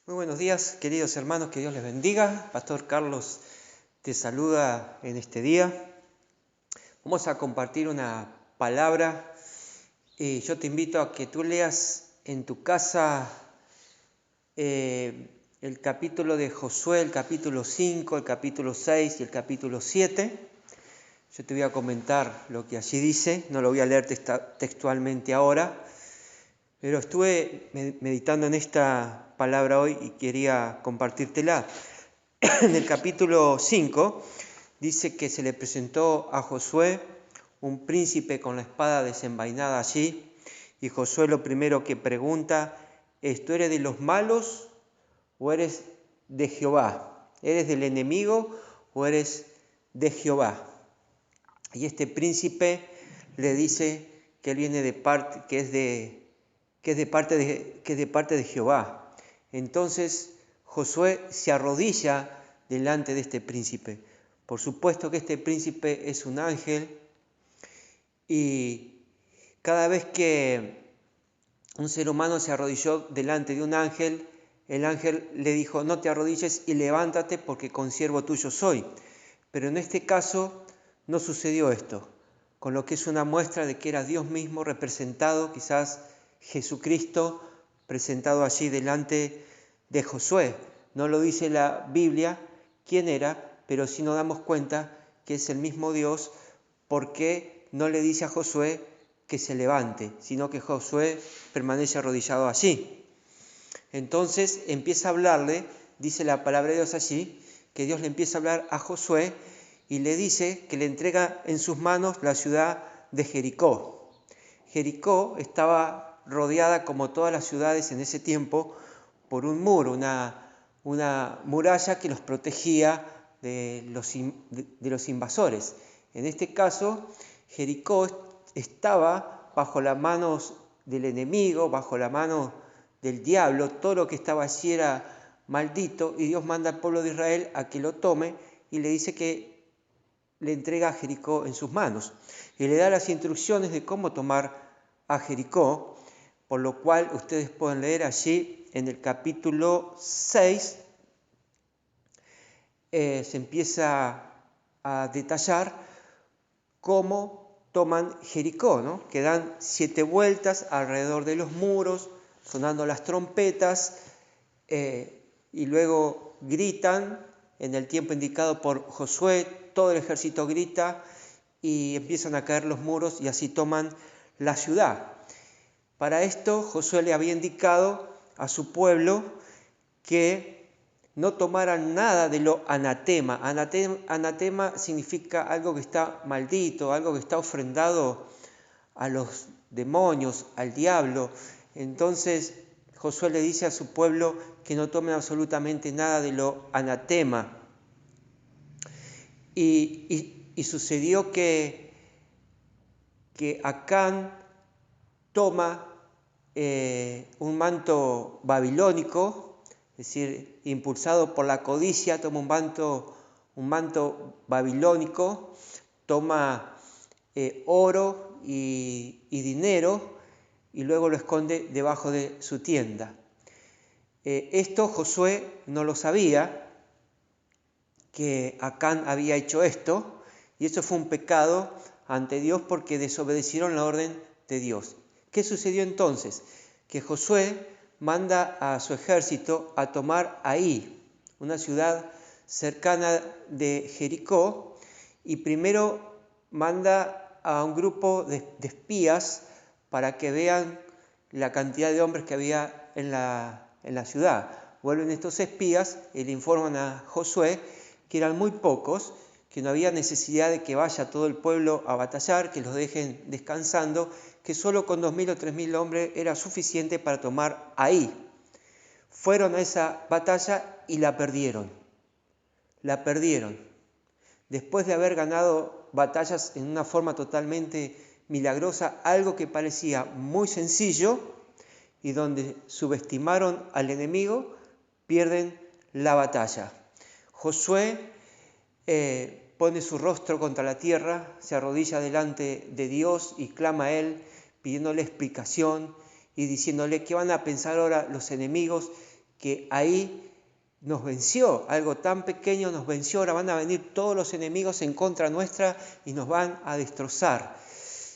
Muy buenos días, queridos hermanos, que Dios les bendiga. Pastor Carlos te saluda en este día. Vamos a compartir una palabra y yo te invito a que tú leas en tu casa el capítulo de Josué, el capítulo 5, el capítulo 6 y el capítulo 7. Yo te voy a comentar lo que allí dice, no lo voy a leer textualmente ahora, pero estuve meditando en esta palabra hoy y quería compartírtela. En el capítulo 5 dice que se le presentó a Josué un príncipe con la espada desenvainada allí, y Josué lo primero que pregunta es: ¿tú eres de los malos o eres de Jehová? ¿Eres del enemigo o eres de Jehová? Y este príncipe le dice que él viene de parte, que es de parte de Jehová. Entonces Josué se arrodilla delante de este príncipe. Por supuesto que este príncipe es un ángel, y cada vez que un ser humano se arrodilló delante de un ángel, el ángel le dijo: no te arrodilles y levántate, porque consiervo tuyo soy. Pero en este caso no sucedió esto, con lo que es una muestra de que era Dios mismo representado, quizás Jesucristo presentado allí delante de Josué. No lo dice la Biblia quién era, pero sí nos damos cuenta que es el mismo Dios, porque no le dice a Josué que se levante, sino que Josué permanece arrodillado allí. Entonces empieza a hablarle, dice la palabra de Dios allí, que Dios le empieza a hablar a Josué y le dice que le entrega en sus manos la ciudad de Jericó. Jericó estaba rodeada, como todas las ciudades en ese tiempo, por un muro, una muralla que los protegía de los invasores. En este caso, Jericó estaba bajo las manos del enemigo, bajo la mano del diablo. Todo lo que estaba allí era maldito, y Dios manda al pueblo de Israel a que lo tome y le dice que le entrega a Jericó en sus manos y le da las instrucciones de cómo tomar a Jericó, por lo cual ustedes pueden leer allí en el capítulo 6, se empieza a detallar cómo toman Jericó, ¿no? Que dan 7 vueltas alrededor de los muros, sonando las trompetas, y luego gritan en el tiempo indicado por Josué. Todo el ejército grita y empiezan a caer los muros, y así toman la ciudad. Para esto Josué le había indicado a su pueblo que no tomaran nada de lo anatema. Anatema significa algo que está maldito, algo que está ofrendado a los demonios, al diablo. Entonces Josué le dice a su pueblo que no tomen absolutamente nada de lo anatema. Y sucedió que Acán toma un manto babilónico, es decir, impulsado por la codicia, toma un manto babilónico, toma oro y dinero, y luego lo esconde debajo de su tienda. Esto Josué no lo sabía, que Acán había hecho esto, y eso fue un pecado ante Dios porque desobedecieron la orden de Dios. ¿Qué sucedió entonces? Que Josué manda a su ejército a tomar Ahí, una ciudad cercana de Jericó, y primero manda a un grupo de espías para que vean la cantidad de hombres que había en la ciudad. Vuelven estos espías y le informan a Josué que eran muy pocos, que no había necesidad de que vaya todo el pueblo a batallar, que los dejen descansando, que solo con 2.000 o 3.000 hombres era suficiente para tomar Ahí. Fueron a esa batalla y la perdieron. Después de haber ganado batallas en una forma totalmente milagrosa, algo que parecía muy sencillo, y donde subestimaron al enemigo, pierden la batalla. Josué pone su rostro contra la tierra, se arrodilla delante de Dios y clama a Él, pidiéndole explicación y diciéndole: ¿qué van a pensar ahora los enemigos? que ahí nos venció, algo tan pequeño nos venció, ahora van a venir todos los enemigos en contra nuestra y nos van a destrozar.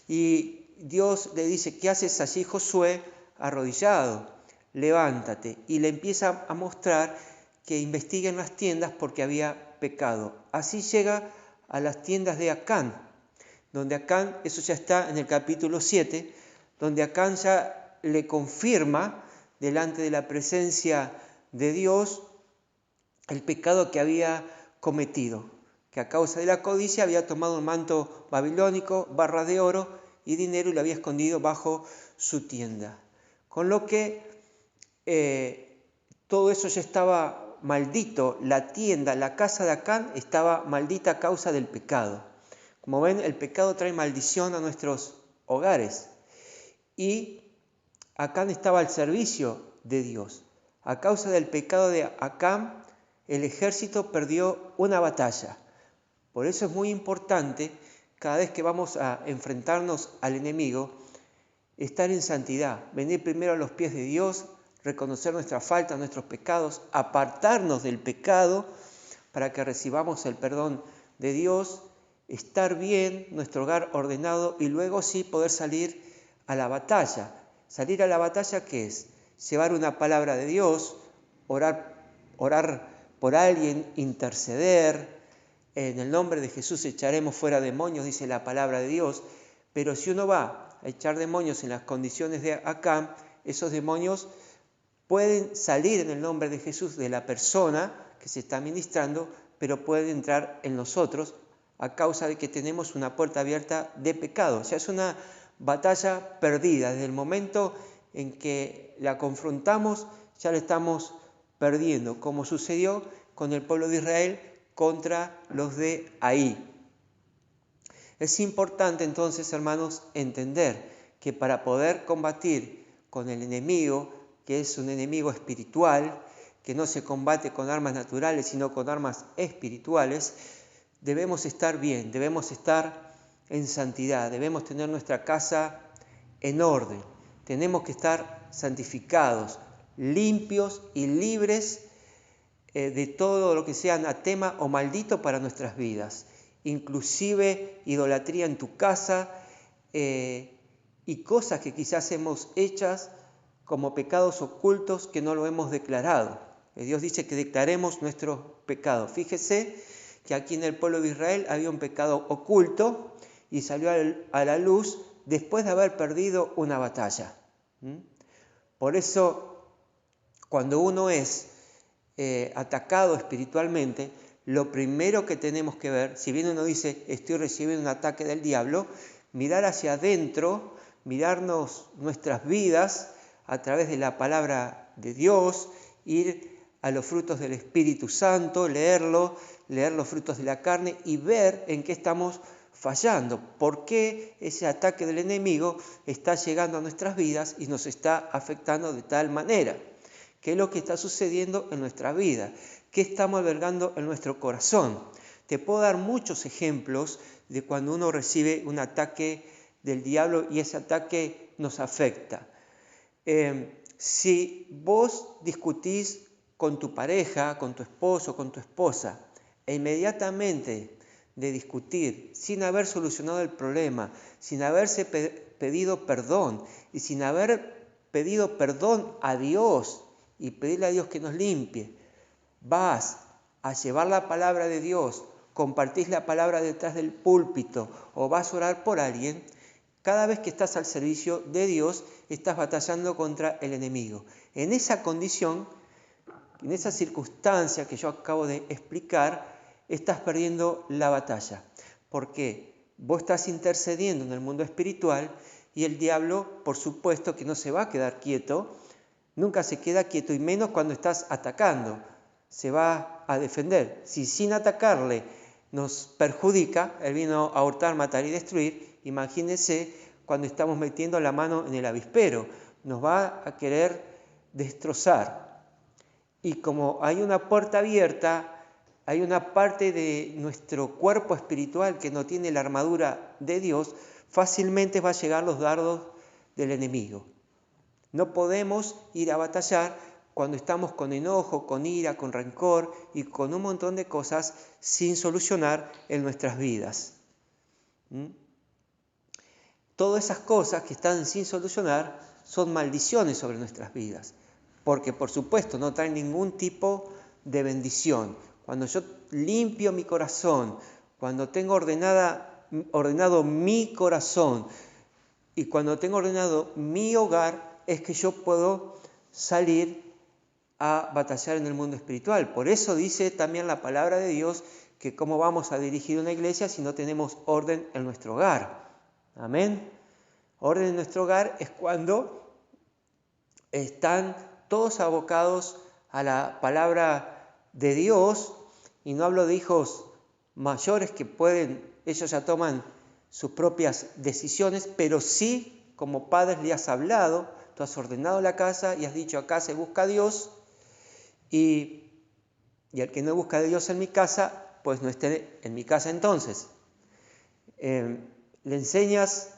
Y Dios le dice, ¿qué haces allí, Josué? Arrodillado, levántate. Y le empieza a mostrar que investiguen las tiendas porque había pecado. Así llega a las tiendas de Acán, donde Acán, eso ya está en el capítulo 7, donde Acán ya le confirma delante de la presencia de Dios el pecado que había cometido, que a causa de la codicia había tomado un manto babilónico, barras de oro y dinero y lo había escondido bajo su tienda. Con lo que todo eso ya estaba maldito, la tienda, la casa de Acán estaba maldita a causa del pecado. Como ven, el pecado trae maldición a nuestros hogares y Acán estaba al servicio de Dios. A causa del pecado de Acán, el ejército perdió una batalla. Por eso es muy importante, cada vez que vamos a enfrentarnos al enemigo, estar en santidad, venir primero a los pies de Dios, reconocer nuestras faltas, nuestros pecados, apartarnos del pecado para que recibamos el perdón de Dios, estar bien, nuestro hogar ordenado y luego sí poder salir a la batalla. Salir a la batalla, ¿qué es? Llevar una palabra de Dios, orar por alguien, interceder. En el nombre de Jesús echaremos fuera demonios, dice la palabra de Dios. Pero si uno va a echar demonios en las condiciones de Acán, esos demonios pueden salir en el nombre de Jesús de la persona que se está ministrando, pero pueden entrar en nosotros a causa de que tenemos una puerta abierta de pecado. O sea, es una batalla perdida. Desde el momento en que la confrontamos, ya la estamos perdiendo, como sucedió con el pueblo de Israel contra los de Ai. Es importante entonces, hermanos, entender que para poder combatir con el enemigo, que es un enemigo espiritual, que no se combate con armas naturales, sino con armas espirituales, debemos estar bien, debemos estar en santidad, debemos tener nuestra casa en orden, tenemos que estar santificados, limpios y libres de todo lo que sea anatema o maldito para nuestras vidas, inclusive idolatría en tu casa y cosas que quizás hemos hechas como pecados ocultos que no lo hemos declarado. Dios dice que declaremos nuestros pecados. Fíjese que aquí en el pueblo de Israel había un pecado oculto y salió a la luz después de haber perdido una batalla. Por eso, cuando uno es atacado espiritualmente, lo primero que tenemos que ver, si bien uno dice estoy recibiendo un ataque del diablo, mirar hacia adentro, mirarnos nuestras vidas a través de la palabra de Dios, ir a los frutos del Espíritu Santo, leer los frutos de la carne y ver en qué estamos fallando, por qué ese ataque del enemigo está llegando a nuestras vidas y nos está afectando de tal manera. ¿Qué es lo que está sucediendo en nuestra vida? ¿Qué estamos albergando en nuestro corazón? Te puedo dar muchos ejemplos de cuando uno recibe un ataque del diablo y ese ataque nos afecta. Si vos discutís con tu pareja, con tu esposo, con tu esposa, e inmediatamente de discutir, sin haber solucionado el problema, sin haberse pedido perdón y sin haber pedido perdón a Dios y pedirle a Dios que nos limpie, vas a llevar la palabra de Dios, compartís la palabra detrás del púlpito o vas a orar por alguien, cada vez que estás al servicio de Dios, estás batallando contra el enemigo. En esa condición, en esa circunstancia que yo acabo de explicar, estás perdiendo la batalla. Porque vos estás intercediendo en el mundo espiritual y el diablo, por supuesto, que no se va a quedar quieto, nunca se queda quieto y menos cuando estás atacando. Se va a defender. Si sin atacarle nos perjudica, él vino a hurtar, matar y destruir, imagínense cuando estamos metiendo la mano en el avispero, nos va a querer destrozar. Y como hay una puerta abierta, hay una parte de nuestro cuerpo espiritual que no tiene la armadura de Dios, fácilmente va a llegar los dardos del enemigo. No podemos ir a batallar cuando estamos con enojo, con ira, con rencor y con un montón de cosas sin solucionar en nuestras vidas. Todas esas cosas que están sin solucionar son maldiciones sobre nuestras vidas, porque por supuesto no traen ningún tipo de bendición. Cuando yo limpio mi corazón, cuando tengo ordenado mi corazón y cuando tengo ordenado mi hogar, es que yo puedo salir a batallar en el mundo espiritual. Por eso dice también la palabra de Dios que cómo vamos a dirigir una iglesia si no tenemos orden en nuestro hogar. Amén. Orden en nuestro hogar es cuando están todos abocados a la palabra de Dios, y no hablo de hijos mayores que ellos ya toman sus propias decisiones, pero sí como padres le has hablado, tú has ordenado la casa y has dicho acá se busca a Dios, y el que no busca a Dios en mi casa, pues no esté en mi casa entonces. Le enseñas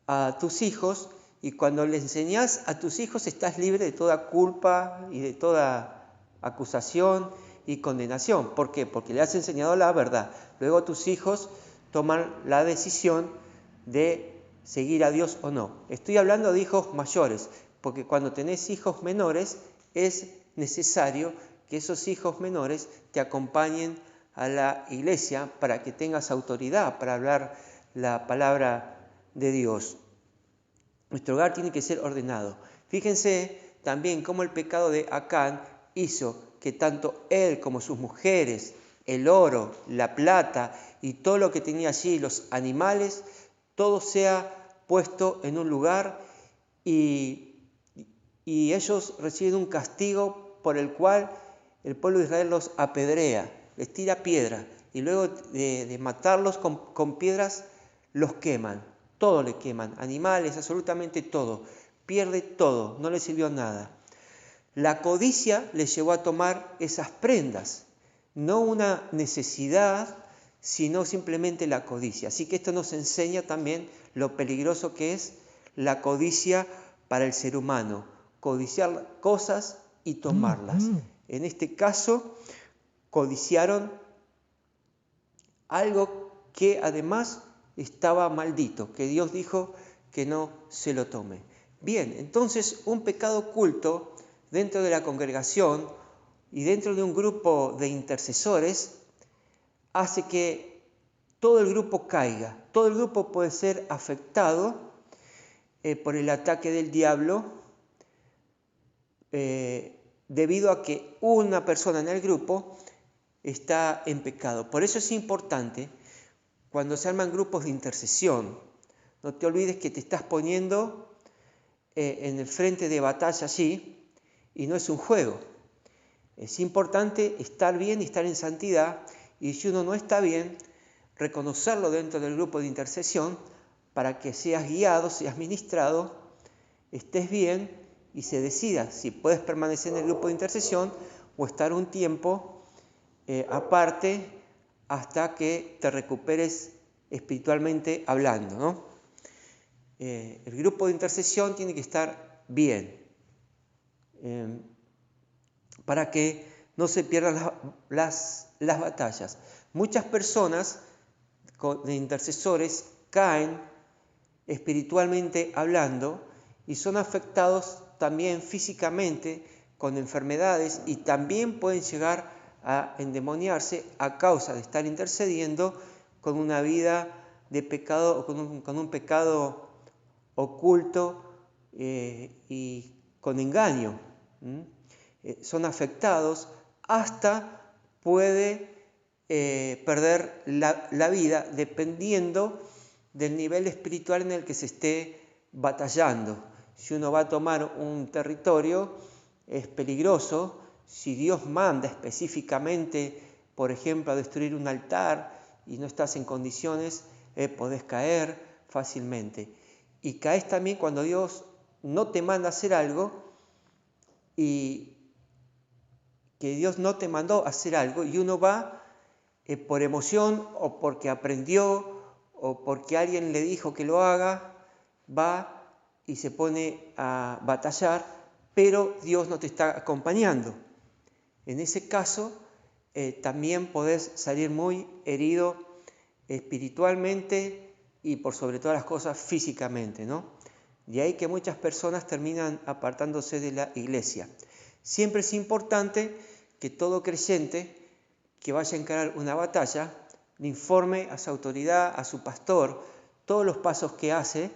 a tus hijos, y cuando le enseñas a tus hijos estás libre de toda culpa y de toda acusación y condenación. ¿Por qué? Porque le has enseñado la verdad. Luego tus hijos toman la decisión de seguir a Dios o no. Estoy hablando de hijos mayores, porque cuando tenés hijos menores es necesario que esos hijos menores te acompañen a la iglesia para que tengas autoridad para hablar la palabra de Dios. Nuestro hogar tiene que ser ordenado. Fíjense también cómo el pecado de Acán hizo que tanto él como sus mujeres, el oro, la plata y todo lo que tenía allí, los animales, todo sea puesto en un lugar y ellos reciben un castigo por el cual el pueblo de Israel los apedrea, les tira piedra y luego de matarlos con piedras los queman. Todo le queman, animales, absolutamente todo. Pierde todo, no le sirvió nada. La codicia les llevó a tomar esas prendas, no una necesidad, sino simplemente la codicia. Así que esto nos enseña también lo peligroso que es la codicia para el ser humano. Codiciar cosas y tomarlas. En este caso, codiciaron algo que además estaba maldito, que Dios dijo que no se lo tome. Bien, entonces un pecado oculto dentro de la congregación y dentro de un grupo de intercesores hace que todo el grupo caiga. Todo el grupo puede ser afectado por el ataque del diablo debido a que una persona en el grupo está en pecado. Por eso es importante cuando se arman grupos de intercesión, no te olvides que te estás poniendo en el frente de batalla allí y no es un juego. Es importante estar bien y estar en santidad, y si uno no está bien, reconocerlo dentro del grupo de intercesión para que seas guiado, seas ministrado, estés bien y se decida si puedes permanecer en el grupo de intercesión o estar un tiempo aparte hasta que te recuperes espiritualmente hablando, ¿no? El grupo de intercesión tiene que estar bien para que no se pierdan las batallas. Muchas personas de intercesores caen espiritualmente hablando y son afectados también físicamente con enfermedades, y también pueden llegar a endemoniarse a causa de estar intercediendo con una vida de pecado o con un pecado oculto y con engaño. Son afectados hasta puede perder la vida dependiendo del nivel espiritual en el que se esté batallando. Si uno va a tomar un territorio, es peligroso. Si Dios manda específicamente, por ejemplo, a destruir un altar y no estás en condiciones, podés caer fácilmente. Y caes también cuando Dios no te manda a hacer algo y que Dios no te mandó a hacer algo y uno va por emoción o porque aprendió o porque alguien le dijo que lo haga, va y se pone a batallar pero Dios no te está acompañando. En ese caso, también podés salir muy herido espiritualmente y por sobre todas las cosas físicamente, ¿no? De ahí que muchas personas terminan apartándose de la iglesia. Siempre es importante que todo creyente que vaya a encarar una batalla le informe a su autoridad, a su pastor, todos los pasos que hace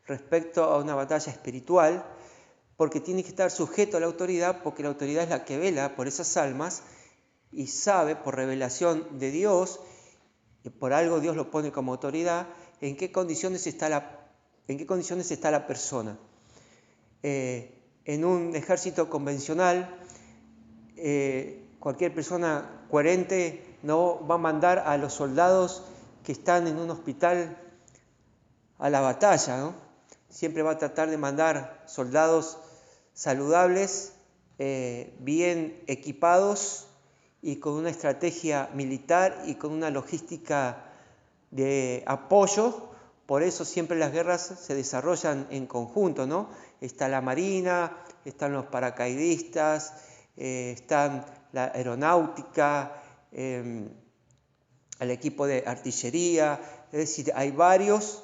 respecto a una batalla espiritual, porque tiene que estar sujeto a la autoridad, porque la autoridad es la que vela por esas almas y sabe por revelación de Dios, y por algo Dios lo pone como autoridad, en qué condiciones está la persona. En un ejército convencional, cualquier persona coherente no va a mandar a los soldados que están en un hospital a la batalla, ¿no? Siempre va a tratar de mandar soldados saludables, bien equipados y con una estrategia militar y con una logística de apoyo. Por eso siempre las guerras se desarrollan en conjunto, ¿no? Está la marina, están los paracaidistas, están la aeronáutica, el equipo de artillería, es decir, hay varios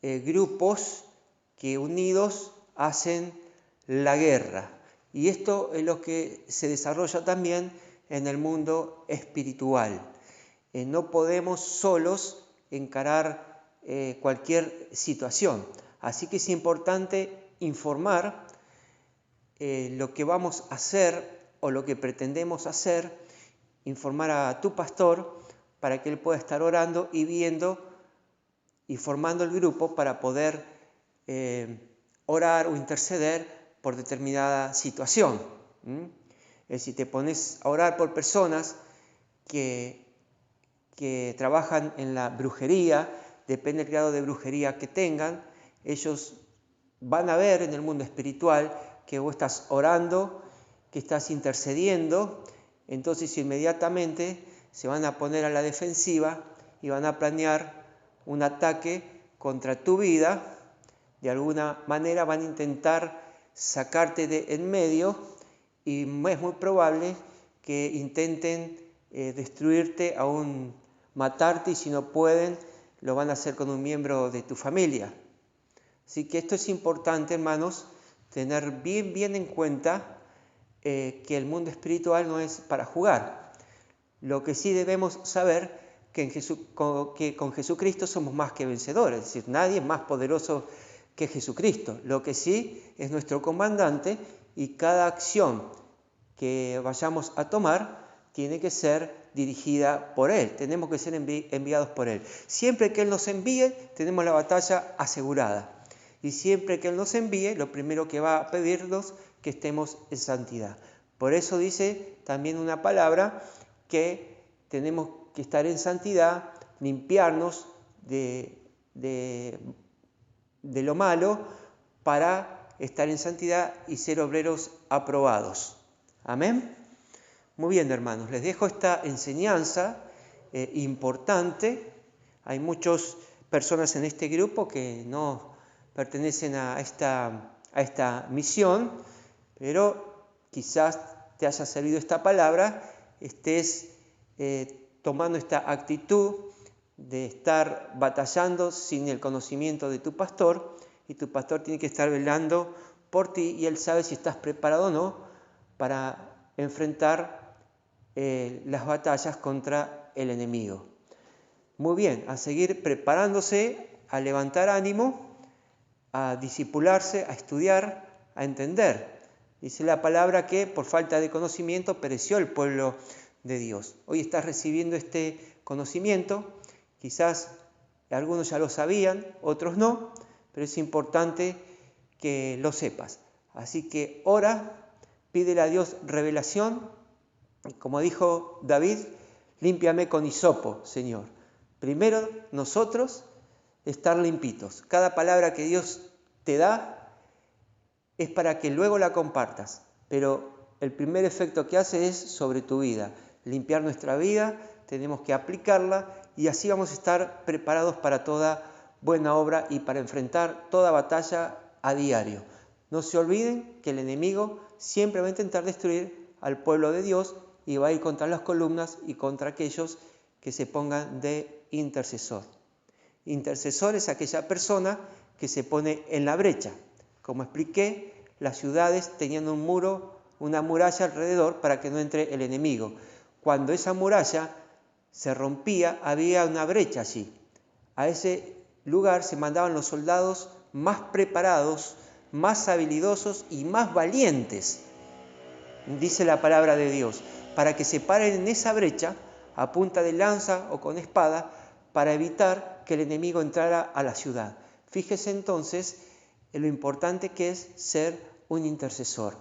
grupos que unidos hacen la guerra. Y esto es lo que se desarrolla también en el mundo espiritual. No podemos solos encarar cualquier situación. Así que es importante informar lo que vamos a hacer o lo que pretendemos hacer, informar a tu pastor para que él pueda estar orando y viendo y formando el grupo para poder orar o interceder por determinada situación. Si te pones a orar por personas que trabajan en la brujería, depende del grado de brujería que tengan, ellos van a ver en el mundo espiritual que vos estás orando, que estás intercediendo, entonces inmediatamente se van a poner a la defensiva y van a planear un ataque contra tu vida. De alguna manera van a intentar sacarte de en medio y es muy probable que intenten destruirte, aún matarte, y si no pueden, lo van a hacer con un miembro de tu familia. Así que esto es importante, hermanos, tener bien en cuenta que el mundo espiritual no es para jugar. Lo que sí debemos saber que con Jesucristo somos más que vencedores, es decir, nadie es más poderoso que Jesucristo. Lo que sí es nuestro comandante y cada acción que vayamos a tomar tiene que ser dirigida por Él, tenemos que ser enviados por Él. Siempre que Él nos envíe, tenemos la batalla asegurada. Y siempre que Él nos envíe, lo primero que va a pedirnos que estemos en santidad. Por eso dice también una palabra que tenemos que estar en santidad, limpiarnos de lo malo para estar en santidad y ser obreros aprobados. Amén. Muy bien, hermanos, les dejo esta enseñanza importante. Hay muchas personas en este grupo que no pertenecen a esta misión, pero quizás te haya servido esta palabra, estés tomando esta actitud de estar batallando sin el conocimiento de tu pastor, y tu pastor tiene que estar velando por ti y él sabe si estás preparado o no para enfrentar las batallas contra el enemigo. Muy bien, a seguir preparándose, a levantar ánimo, a discipularse, a estudiar, a entender. Dice la palabra que por falta de conocimiento pereció el pueblo de Dios. Hoy estás recibiendo este conocimiento, quizás algunos ya lo sabían, otros no, pero es importante que lo sepas. Así que ora, pídele a Dios revelación, y como dijo David, límpiame con hisopo, Señor. Primero nosotros estar limpitos. Cada palabra que Dios te da es para que luego la compartas, pero el primer efecto que hace es sobre tu vida, limpiar nuestra vida, tenemos que aplicarla y así vamos a estar preparados para toda buena obra y para enfrentar toda batalla a diario. No se olviden que el enemigo siempre va a intentar destruir al pueblo de Dios y va a ir contra las columnas y contra aquellos que se pongan de intercesor. Intercesor es aquella persona que se pone en la brecha. Como expliqué, las ciudades tenían un muro, una muralla alrededor para que no entre el enemigo. Cuando esa muralla se rompía, había una brecha allí. A ese lugar se mandaban los soldados más preparados, más habilidosos y más valientes, dice la palabra de Dios, para que se paren en esa brecha a punta de lanza o con espada para evitar que el enemigo entrara a la ciudad. Fíjese entonces en lo importante que es ser un intercesor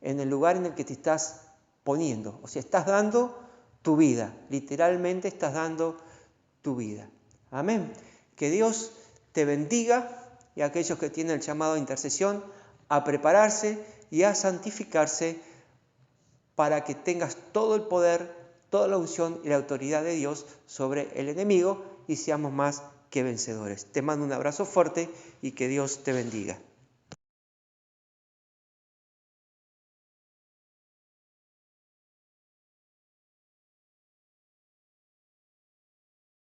en el lugar en el que te estás poniendo. O sea, estás dando tu vida, literalmente estás dando tu vida. Amén. Que Dios te bendiga y a aquellos que tienen el llamado a intercesión, a prepararse y a santificarse para que tengas todo el poder, toda la unción y la autoridad de Dios sobre el enemigo y seamos más que vencedores. Te mando un abrazo fuerte y que Dios te bendiga.